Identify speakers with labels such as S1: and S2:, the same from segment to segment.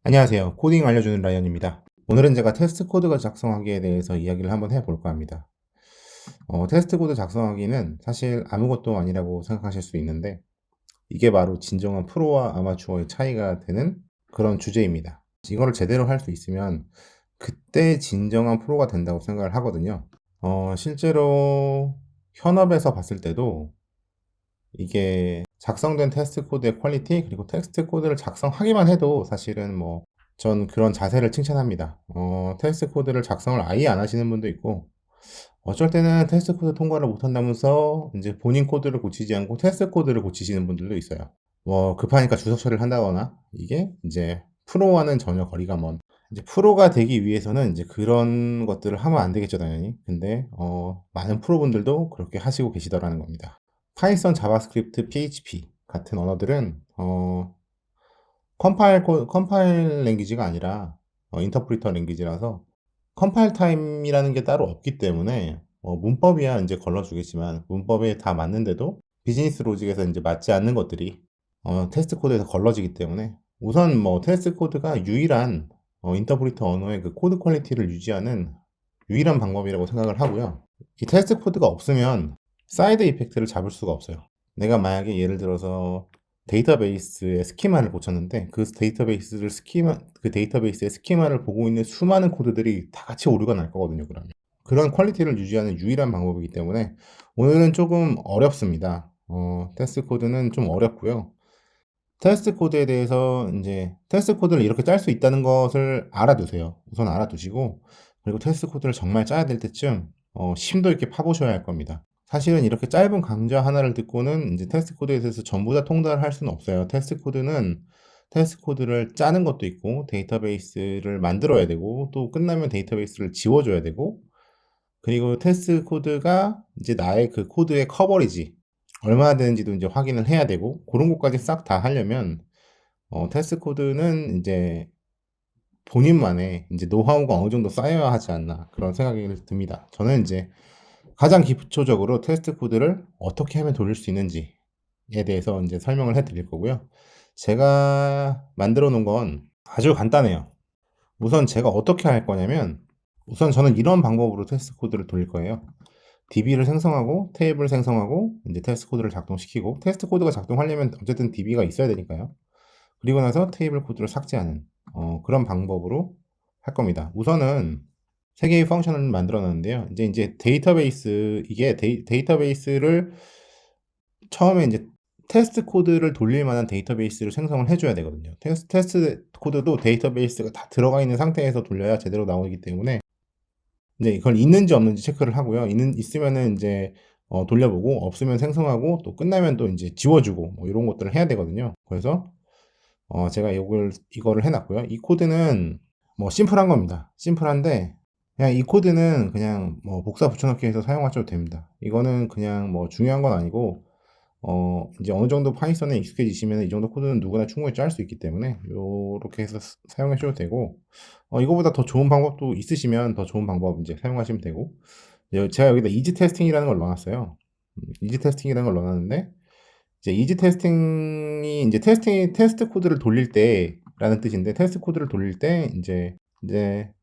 S1: 안녕하세요. 코딩 알려주는 라이언입니다. 오늘은 제가 테스트 코드가 작성하기에 대해서 이야기를 한번 해볼까 합니다. 테스트 코드 작성하기는 사실 아무것도 아니라고 생각하실 수 있는데 이게 바로 진정한 프로와 아마추어의 차이가 되는 그런 주제입니다. 이거를 제대로 할 수 있으면 그때 진정한 프로가 된다고 생각을 하거든요. 실제로 현업에서 봤을 때도 이게 작성된 테스트 코드의 퀄리티 그리고 테스트 코드를 작성하기만 해도 사실은 전 그런 자세를 칭찬합니다. 테스트 코드를 작성을 아예 안 하시는 분도 있고 어쩔 때는 테스트 코드 통과를 못 한다면서 이제 본인 코드를 고치지 않고 테스트 코드를 고치시는 분들도 있어요. 급하니까 주석 처리를 한다거나 이게 이제 프로와는 전혀 거리가 먼 이제 프로가 되기 위해서는 이제 그런 것들을 하면 안 되겠죠, 당연히. 근데 많은 프로분들도 그렇게 하시고 계시더라는 겁니다. 파이썬, 자바스크립트, PHP 같은 언어들은 컴파일 랭귀지가 아니라 인터프리터 랭귀지라서 컴파일 타임이라는 게 따로 없기 때문에 문법이야 이제 걸러주겠지만 문법에 다 맞는데도 비즈니스 로직에서 이제 맞지 않는 것들이 테스트 코드에서 걸러지기 때문에 우선 테스트 코드가 유일한 인터프리터 언어의 그 코드 퀄리티를 유지하는 유일한 방법이라고 생각을 하고요. 이 테스트 코드가 없으면 사이드 이펙트를 잡을 수가 없어요. 내가 만약에 예를 들어서 데이터베이스의 스키마를 고쳤는데 그 데이터베이스의 스키마를 보고 있는 수많은 코드들이 다 같이 오류가 날 거거든요, 그러면. 그런 퀄리티를 유지하는 유일한 방법이기 때문에 오늘은 조금 어렵습니다. 테스트 코드는 좀 어렵고요. 테스트 코드에 대해서 이제 테스트 코드를 이렇게 짤 수 있다는 것을 알아두세요. 우선 알아두시고 그리고 테스트 코드를 정말 짜야 될 때쯤 심도 있게 파보셔야 할 겁니다. 사실은 이렇게 짧은 강좌 하나를 듣고는 이제 테스트 코드에 대해서 전부 다 통달을 할 수는 없어요. 테스트 코드는 테스트 코드를 짜는 것도 있고 데이터베이스를 만들어야 되고 또 끝나면 데이터베이스를 지워줘야 되고 그리고 테스트 코드가 이제 나의 그 코드의 커버리지 얼마나 되는지도 이제 확인을 해야 되고 그런 것까지 싹 다 하려면 테스트 코드는 이제 본인만의 이제 노하우가 어느 정도 쌓여야 하지 않나 그런 생각이 듭니다. 저는 이제 가장 기초적으로 테스트 코드를 어떻게 하면 돌릴 수 있는지에 대해서 이제 설명을 해 드릴 거고요. 제가 만들어 놓은 건 아주 간단해요. 우선 제가 어떻게 할 거냐면 우선 저는 이런 방법으로 테스트 코드를 돌릴 거예요. DB를 생성하고 테이블을 생성하고 이제 테스트 코드를 작동시키고 테스트 코드가 작동하려면 어쨌든 DB가 있어야 되니까요. 그리고 나서 테이블 코드를 삭제하는 그런 방법으로 할 겁니다. 우선은 세 개의 펑션을 만들어 놨는데요. 이제 데이터베이스 이게 데이터베이스를 처음에 이제 테스트 코드를 돌릴 만한 데이터베이스를 생성을 해줘야 되거든요. 테스트 코드도 데이터베이스가 다 들어가 있는 상태에서 돌려야 제대로 나오기 때문에 이제 이걸 있는지 없는지 체크를 하고요. 있으면은 이제 돌려보고 없으면 생성하고 또 끝나면 또 이제 지워주고 이런 것들을 해야 되거든요. 그래서 제가 이거를 해놨고요. 이 코드는 심플한 겁니다. 심플한데 그냥 이 코드는 그냥 복사 붙여넣기 해서 사용하셔도 됩니다. 이거는 그냥 중요한 건 아니고 이제 어느 정도 파이썬에 익숙해지시면 이 정도 코드는 누구나 충분히 짤 수 있기 때문에 요렇게 해서 사용하셔도 되고 이거보다 더 좋은 방법도 있으시면 더 좋은 방법 이제 사용하시면 되고 제가 여기다 이지 테스팅이라는 걸 넣어놨어요. 이지 테스팅이라는 걸 넣어놨는데 이제 이지 테스팅이 이제 테스트 코드를 돌릴 때라는 뜻인데 테스트 코드를 돌릴 때 이제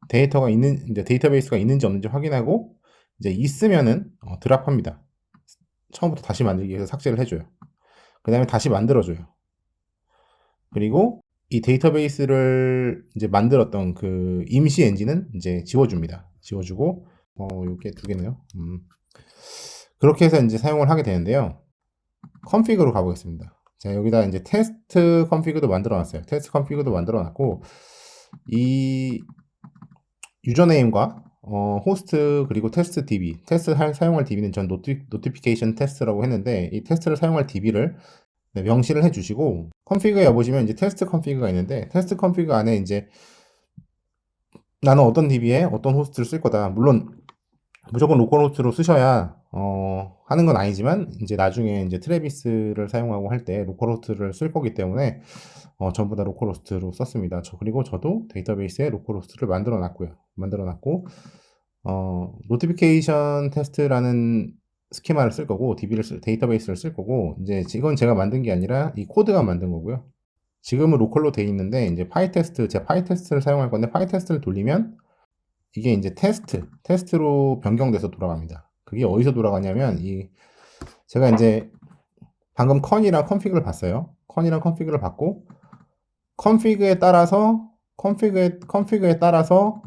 S1: 데이터가 있는 이제 데이터베이스가 있는지 없는지 확인하고 이제 있으면은 드랍합니다. 처음부터 다시 만들기 위해서 삭제를 해줘요. 그 다음에 다시 만들어줘요. 그리고 이 데이터베이스를 이제 만들었던 그 임시 엔진은 이제 지워줍니다. 지워주고 요게 두 개네요. 그렇게 해서 이제 사용을 하게 되는데요. 컨피그로 가보겠습니다. 자, 여기다 이제 테스트 컨피그도 만들어 놨어요. 테스트 컨피그도 만들어 놨고, 이 유저네임과 호스트 그리고 테스트 DB, 사용할 DB는 전 노티피케이션 테스트라고 했는데, 이 테스트를 사용할 DB를 명시를 해주시고, 컨피그에 보시면 이제 테스트 컨피그가 있는데, 테스트 컨피그 안에 이제 나는 어떤 DB에 어떤 호스트를 쓸 거다. 물론 무조건 로컬 호스트로 쓰셔야 하는 건 아니지만 이제 나중에 이제 트래비스를 사용하고 할 때 로컬 호스트를 쓸 거기 때문에 전부 다 로컬 호스트로 썼습니다. 그리고 저도 데이터베이스에 로컬 호스트를 만들어 놨고 노티피케이션 테스트라는 스키마를 쓸 거고 데이터베이스를 쓸 거고 이제 이건 제가 만든 게 아니라 이 코드가 만든 거고요. 지금은 로컬로 돼 있는데 이제 파이테스트, 제가 파이테스트를 사용할 건데 파이테스트를 돌리면 이게 이제 테스트로 변경돼서 돌아갑니다. 그게 어디서 돌아가냐면 제가 이제 방금 컨이랑 컨피그를 봤어요. 컨이랑 컨피그를 봤고 컨피그에 따라서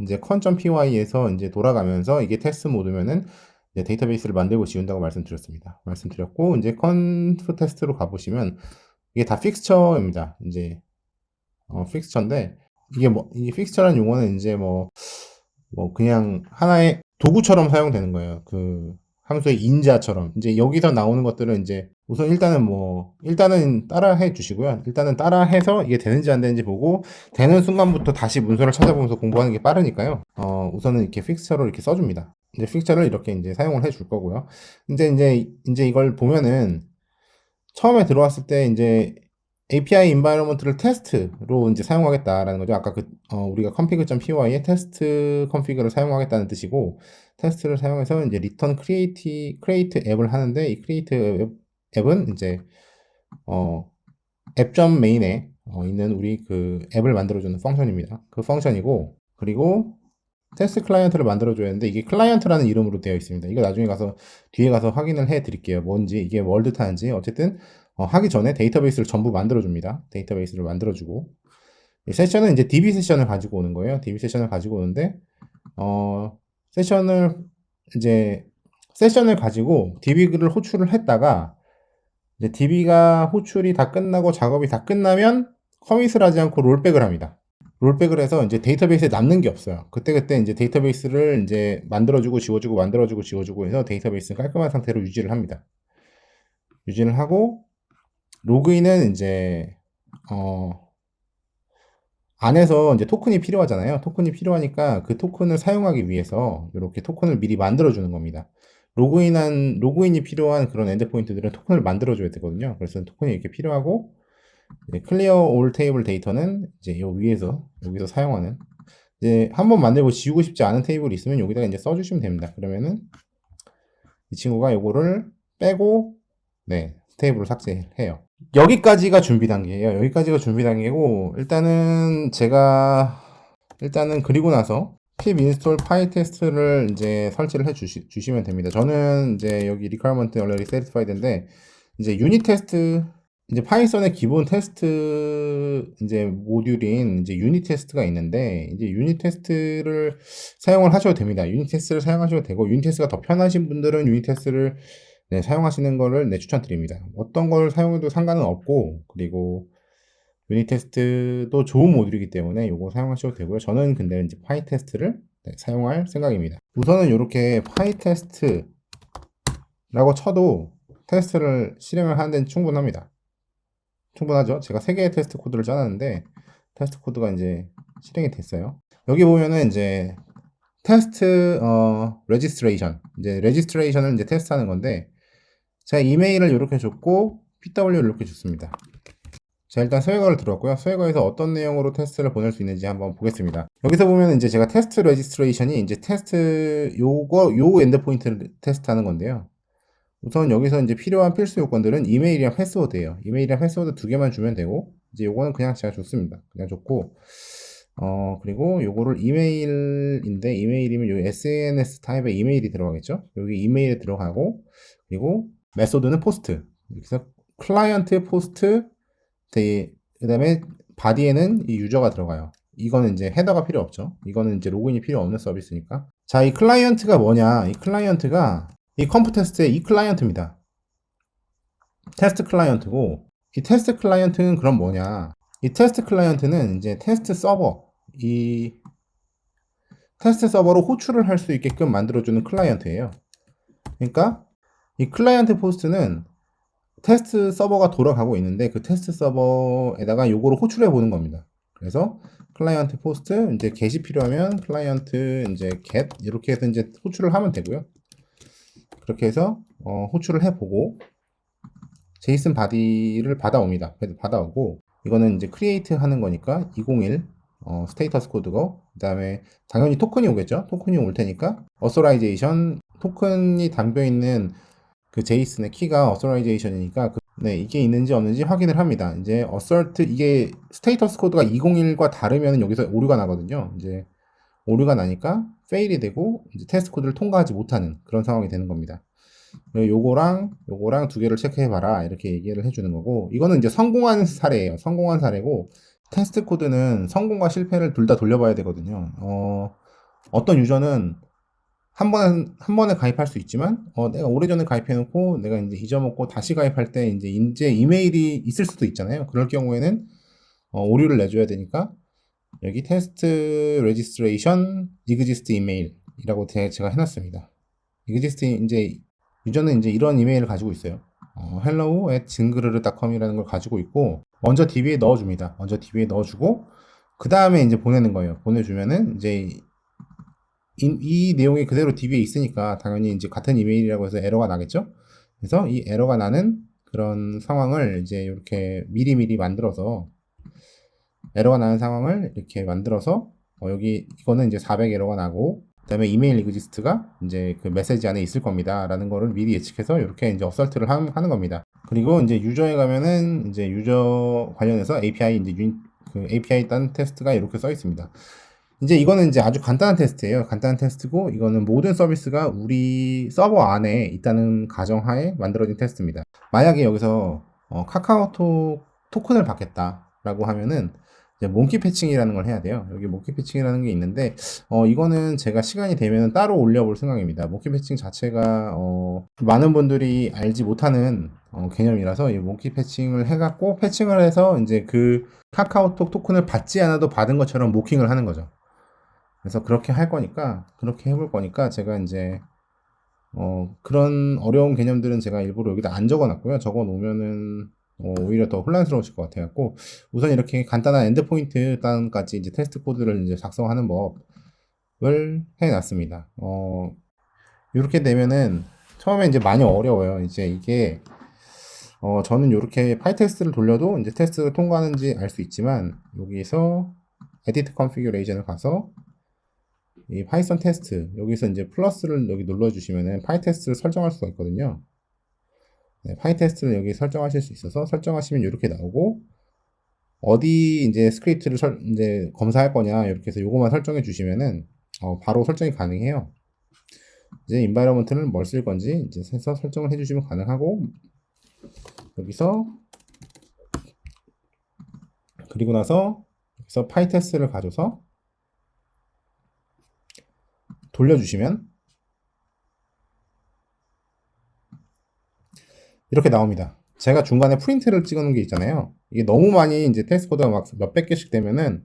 S1: 이제 con.py에서 이제 돌아가면서 이게 테스트 모드면은 이제 데이터베이스를 만들고 지운다고 말씀드렸고 이제 conf 테스트로 가보시면 이게 다 픽스처입니다. 이제 픽스처인데 이게 픽스처라는 용어는 이제 뭐 그냥 하나의 도구처럼 사용되는 거예요. 그 함수의 인자처럼. 이제 여기서 나오는 것들은 이제 우선 일단은 따라해 주시고요. 일단은 따라해서 이게 되는지 안 되는지 보고 되는 순간부터 다시 문서를 찾아보면서 공부하는 게 빠르니까요. 우선은 이렇게 픽스처로 이렇게 써줍니다. 이제 픽스처를 이렇게 이제 사용을 해 줄 거고요. 이제 이걸 보면은 처음에 들어왔을 때 이제 API environment를 테스트로 이제 사용하겠다라는 거죠. 아까 우리가 config.py에 테스트 config를 사용하겠다는 뜻이고, 테스트를 사용해서 이제 return create 앱을 하는데, 이 create 앱은 이제, app.main에 있는 우리 그 앱을 만들어주는 펑션입니다. 그 펑션이고, 그리고 테스트 클라이언트를 만들어줘야 하는데, 이게 클라이언트라는 이름으로 되어 있습니다. 이거 나중에 뒤에 가서 확인을 해 드릴게요. 뭔지, 이게 월드 타는지. 어쨌든, 하기 전에 데이터베이스를 전부 만들어줍니다. 데이터베이스를 만들어주고. 이 세션은 이제 DB 세션을 가지고 오는 거예요. DB 세션을 가지고 오는데, 세션을 가지고 DB를 호출을 했다가, 이제 DB가 호출이 다 끝나고 작업이 다 끝나면 커밋을 하지 않고 롤백을 합니다. 롤백을 해서 이제 데이터베이스에 남는 게 없어요. 그때 이제 데이터베이스를 이제 만들어주고 지워주고 만들어주고 지워주고 해서 데이터베이스는 깔끔한 상태로 유지를 합니다. 유지를 하고, 로그인은 이제 안에서 이제 토큰이 필요하잖아요. 토큰이 필요하니까 그 토큰을 사용하기 위해서 이렇게 토큰을 미리 만들어 주는 겁니다. 로그인이 필요한 그런 엔드포인트들은 토큰을 만들어 줘야 되거든요. 그래서 토큰이 이렇게 필요하고, 클리어 올 테이블 데이터는 이제 여기서 사용하는, 이제 한번 만들고 지우고 싶지 않은 테이블이 있으면 여기다가 이제 써주시면 됩니다. 그러면은 이 친구가 요거를 빼고 테이블을 삭제해요. 여기까지가 준비 단계예요. 여기까지가 준비 단계고, 그리고 나서 pip install pytest를 이제 설치를 해 주시면 됩니다. 저는 이제 여기 requirement already satisfied인데, 이제 유닛 테스트, 이제 파이썬의 기본 테스트 이제 모듈인 이제 유닛 테스트가 있는데, 이제 유닛 테스트를 사용을 하셔도 됩니다. 유닛 테스트를 사용하셔도 되고, 유닛 테스트가 더 편하신 분들은 유닛 테스트를 사용하시는 거를 추천드립니다. 어떤 걸 사용해도 상관은 없고, 그리고 유닛 테스트도 좋은 모듈이기 때문에 이거 사용하셔도 되고요. 저는 근데 이제 파이테스트를 사용할 생각입니다. 우선은 이렇게 파이테스트라고 쳐도 테스트를 실행을 하는 데는 충분합니다. 충분하죠? 제가 3개의 테스트 코드를 짜놨는데 테스트 코드가 이제 실행이 됐어요. 여기 보면은 이제 테스트 레지스트레이션, 이제 레지스트레이션을 이제 테스트하는 건데, 제가 이메일을 이렇게 줬고 PW를 이렇게 줬습니다. 자, 일단 스웨거를 들어왔고요. 스웨거에서 어떤 내용으로 테스트를 보낼 수 있는지 한번 보겠습니다. 여기서 보면 이제 제가 테스트 레지스트레이션이 이제 요 엔드포인트를 테스트하는 건데요. 우선 여기서 이제 필요한 필수 요건들은 이메일이랑 패스워드예요. 이메일이랑 패스워드 2개만 주면 되고, 이제 요거는 그냥 제가 줬습니다. 그냥 줬고, 그리고 요거를 이메일인데, 이메일이면 요 SNS 타입의 이메일이 들어가겠죠? 여기 이메일에 들어가고, 그리고 메소드는 포스트. 그래서 클라이언트 포스트, 그 다음에 바디에는 이 유저가 들어가요. 이거는 이제 헤더가 필요 없죠. 이거는 이제 로그인이 필요 없는 서비스니까. 자, 이 클라이언트가 뭐냐? 이 클라이언트가 이 컴프 테스트의 이 클라이언트입니다. 테스트 클라이언트고, 이 테스트 클라이언트는 그럼 뭐냐? 이 테스트 클라이언트는 이제 테스트 서버로 호출을 할 수 있게끔 만들어주는 클라이언트예요. 그러니까 이 클라이언트 포스트는 테스트 서버가 돌아가고 있는데 그 테스트 서버에다가 요거를 호출해 보는 겁니다. 그래서 클라이언트 포스트, 이제 get이 필요하면 클라이언트 이제 get 이렇게 해서 이제 호출을 하면 되고요. 그렇게 해서 호출을 해보고 제이슨 바디를 받아옵니다. 받아오고, 이거는 이제 create 하는 거니까 201 스테이터스 코드고, 그 다음에 당연히 토큰이 오겠죠. 토큰이 올 테니까 authorization, 토큰이 담겨 있는 그 제이슨의 키가 authorization이니까 네, 이게 있는지 없는지 확인을 합니다. 이제 assert 이게 스테이터스 코드가 201과 다르면 여기서 오류가 나거든요. 이제 오류가 나니까 fail이 되고 이제 테스트 코드를 통과하지 못하는 그런 상황이 되는 겁니다. 요거랑 두 개를 체크해 봐라 이렇게 얘기를 해주는 거고, 이거는 이제 성공한 사례예요. 성공한 사례고, 테스트 코드는 성공과 실패를 둘 다 돌려봐야 되거든요. 어떤 유저는 한 번에 가입할 수 있지만, 내가 오래전에 가입해놓고, 내가 이제 잊어먹고 다시 가입할 때, 이제 이메일이 있을 수도 있잖아요. 그럴 경우에는, 오류를 내줘야 되니까, 여기 테스트 레지스트레이션 exist 이메일이라고 제가 해놨습니다. exist, 이제, 유저는 이제 이런 이메일을 가지고 있어요. hello@징그르르.com이라는 걸 가지고 있고, 먼저 DB에 넣어줍니다. 먼저 DB에 넣어주고, 그 다음에 이제 보내는 거예요. 보내주면은, 이제, 이 내용이 그대로 DB에 있으니까 당연히 이제 같은 이메일이라고 해서 에러가 나겠죠? 그래서 이 에러가 나는 그런 상황을 이제 이렇게 미리미리 만들어서, 에러가 나는 상황을 이렇게 만들어서, 여기 이거는 이제 400 에러가 나고, 그다음에 이메일 리그지스트가 이제 그 메시지 안에 있을 겁니다 라는 거를 미리 예측해서 이렇게 이제 어설트를 하는 겁니다. 그리고 이제 유저에 가면은 이제 유저 관련해서 API 이제 그 API 딴 테스트가 이렇게 써 있습니다. 이제 이거는 이제 아주 간단한 테스트예요. 간단한 테스트고, 이거는 모든 서비스가 우리 서버 안에 있다는 가정하에 만들어진 테스트입니다. 만약에 여기서 카카오톡 토큰을 받겠다라고 하면은 이제 몽키 패칭이라는 걸 해야 돼요. 여기 몽키 패칭이라는 게 있는데, 이거는 제가 시간이 되면 따로 올려볼 생각입니다. 몽키 패칭 자체가 많은 분들이 알지 못하는 개념이라서, 이 몽키 패칭을 해갖고 패칭을 해서 이제 그 카카오톡 토큰을 받지 않아도 받은 것처럼 모킹을 하는 거죠. 그래서 그렇게 할 거니까, 그렇게 해볼 거니까, 제가 이제, 그런 어려운 개념들은 제가 일부러 여기다 안 적어 놨고요. 적어 놓으면은, 오히려 더 혼란스러우실 것 같아갖고, 우선 이렇게 간단한 엔드포인트 단까지 이제 테스트 코드를 이제 작성하는 법을 해 놨습니다. 이렇게 되면은, 처음에 이제 많이 어려워요. 이제 이게, 저는 이렇게 파이 테스트를 돌려도 이제 테스트를 통과하는지 알 수 있지만, 여기서 에디트 컨피규레이션을 가서, 이 파이썬 테스트, 여기서 이제 플러스를 여기 눌러주시면은 파이 테스트를 설정할 수가 있거든요. 네, 파이 테스트를 여기 설정하실 수 있어서 설정하시면 이렇게 나오고, 어디 이제 스크립트를 이제 검사할 거냐, 이렇게 해서 요거만 설정해 주시면은, 바로 설정이 가능해요. 이제 인바이러먼트는 뭘 쓸 건지 이제 해서 설정을 해 주시면 가능하고, 여기서, 그리고 나서, 여기서 파이 테스트를 가져서, 돌려주시면 이렇게 나옵니다. 제가 중간에 프린트를 찍어 놓은 게 있잖아요. 이게 너무 많이 이제 테스트 코드가 막 몇백 개씩 되면은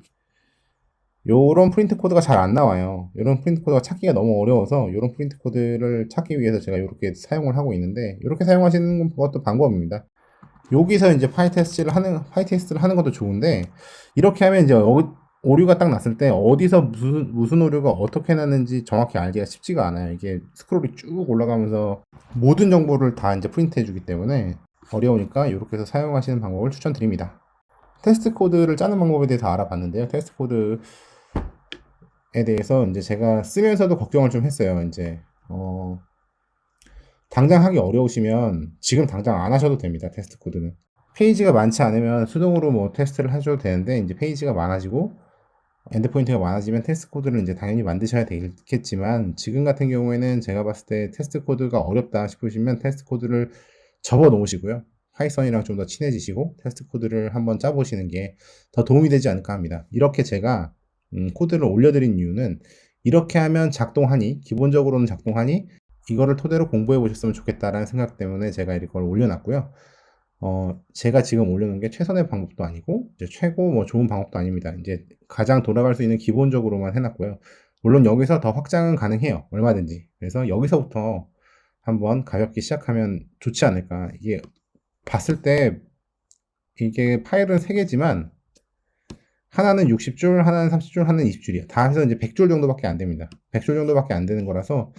S1: 요런 프린트 코드가 잘 안 나와요. 요런 프린트 코드가 찾기가 너무 어려워서 요런 프린트 코드를 찾기 위해서 제가 이렇게 사용을 하고 있는데, 이렇게 사용하시는 것도 방법입니다. 여기서 이제 파이 테스트를 하는 것도 좋은데, 이렇게 하면 이제 오류가 딱 났을 때 어디서 무슨 오류가 어떻게 났는지 정확히 알기가 쉽지가 않아요. 이게 스크롤이 쭉 올라가면서 모든 정보를 다 이제 프린트 해주기 때문에 어려우니까 이렇게 해서 사용하시는 방법을 추천드립니다. 테스트 코드를 짜는 방법에 대해서 알아봤는데요. 테스트 코드에 대해서 이제 제가 쓰면서도 걱정을 좀 했어요. 이제 당장 하기 어려우시면 지금 당장 안 하셔도 됩니다. 테스트 코드는. 페이지가 많지 않으면 수동으로 뭐 테스트를 하셔도 되는데, 이제 페이지가 많아지고 엔드포인트가 많아지면 테스트 코드를 이제 당연히 만드셔야 되겠지만, 지금 같은 경우에는 제가 봤을 때 테스트 코드가 어렵다 싶으시면 테스트 코드를 접어 놓으시고요. 파이썬이랑 좀 더 친해지시고 테스트 코드를 한번 짜보시는 게 더 도움이 되지 않을까 합니다. 이렇게 제가 코드를 올려드린 이유는, 이렇게 하면 작동하니, 기본적으로는 작동하니 이거를 토대로 공부해 보셨으면 좋겠다라는 생각 때문에 제가 이걸 올려놨고요. 제가 지금 올려놓은 게 최선의 방법도 아니고, 이제 최고 뭐 좋은 방법도 아닙니다. 이제 가장 돌아갈 수 있는 기본적으로만 해놨고요. 물론 여기서 더 확장은 가능해요. 얼마든지. 그래서 여기서부터 한번 가볍게 시작하면 좋지 않을까. 이게 봤을 때 이게 파일은 3개지만 하나는 60줄, 하나는 30줄, 하나는 20줄이야. 다 해서 이제 100줄 정도밖에 안 됩니다. 100줄 정도밖에 안 되는 거라서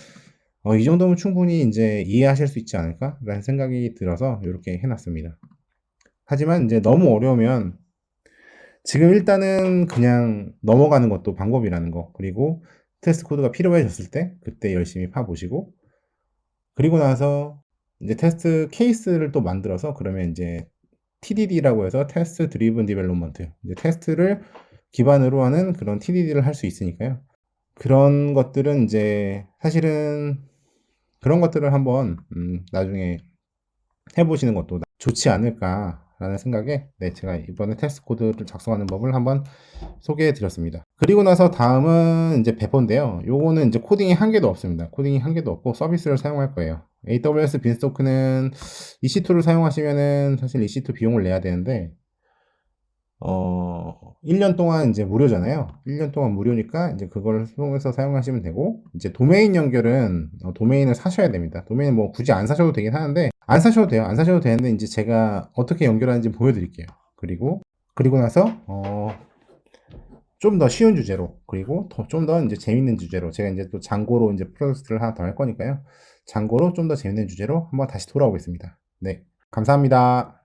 S1: 이 정도면 충분히 이제 이해하실 수 있지 않을까라는 생각이 들어서 이렇게 해놨습니다. 하지만 이제 너무 어려우면 지금 일단은 그냥 넘어가는 것도 방법이라는 거, 그리고 테스트 코드가 필요해졌을 때 그때 열심히 파보시고, 그리고 나서 이제 테스트 케이스를 또 만들어서 그러면 이제 TDD라고 해서 테스트 드리븐 디벨롭먼트, 이제 테스트를 기반으로 하는 그런 TDD를 할 수 있으니까요. 그런 것들은 이제 사실은 그런 것들을 한번 나중에 해보시는 것도 좋지 않을까라는 생각에 네, 제가 이번에 테스트 코드를 작성하는 법을 한번 소개해 드렸습니다. 그리고 나서 다음은 이제 배포인데요. 요거는 이제 코딩이 한 개도 없습니다. 코딩이 한 개도 없고 서비스를 사용할 거예요. AWS 빈스토크는 EC2를 사용하시면은 사실 EC2 비용을 내야 되는데 1년 동안 이제 무료잖아요. 1년 동안 무료니까 이제 그걸 통해서 사용하시면 되고, 이제 도메인 연결은 도메인을 사셔야 됩니다. 도메인 뭐 굳이 안 사셔도 되긴 하는데, 안 사셔도 돼요. 안 사셔도 되는데, 이제 제가 어떻게 연결하는지 보여드릴게요. 그리고 나서, 좀 더 쉬운 주제로, 그리고 좀 더 이제 재밌는 주제로, 제가 이제 또 장고로 이제 프로젝트를 하나 더 할 거니까요. 장고로 좀 더 재밌는 주제로 한번 다시 돌아오겠습니다. 네. 감사합니다.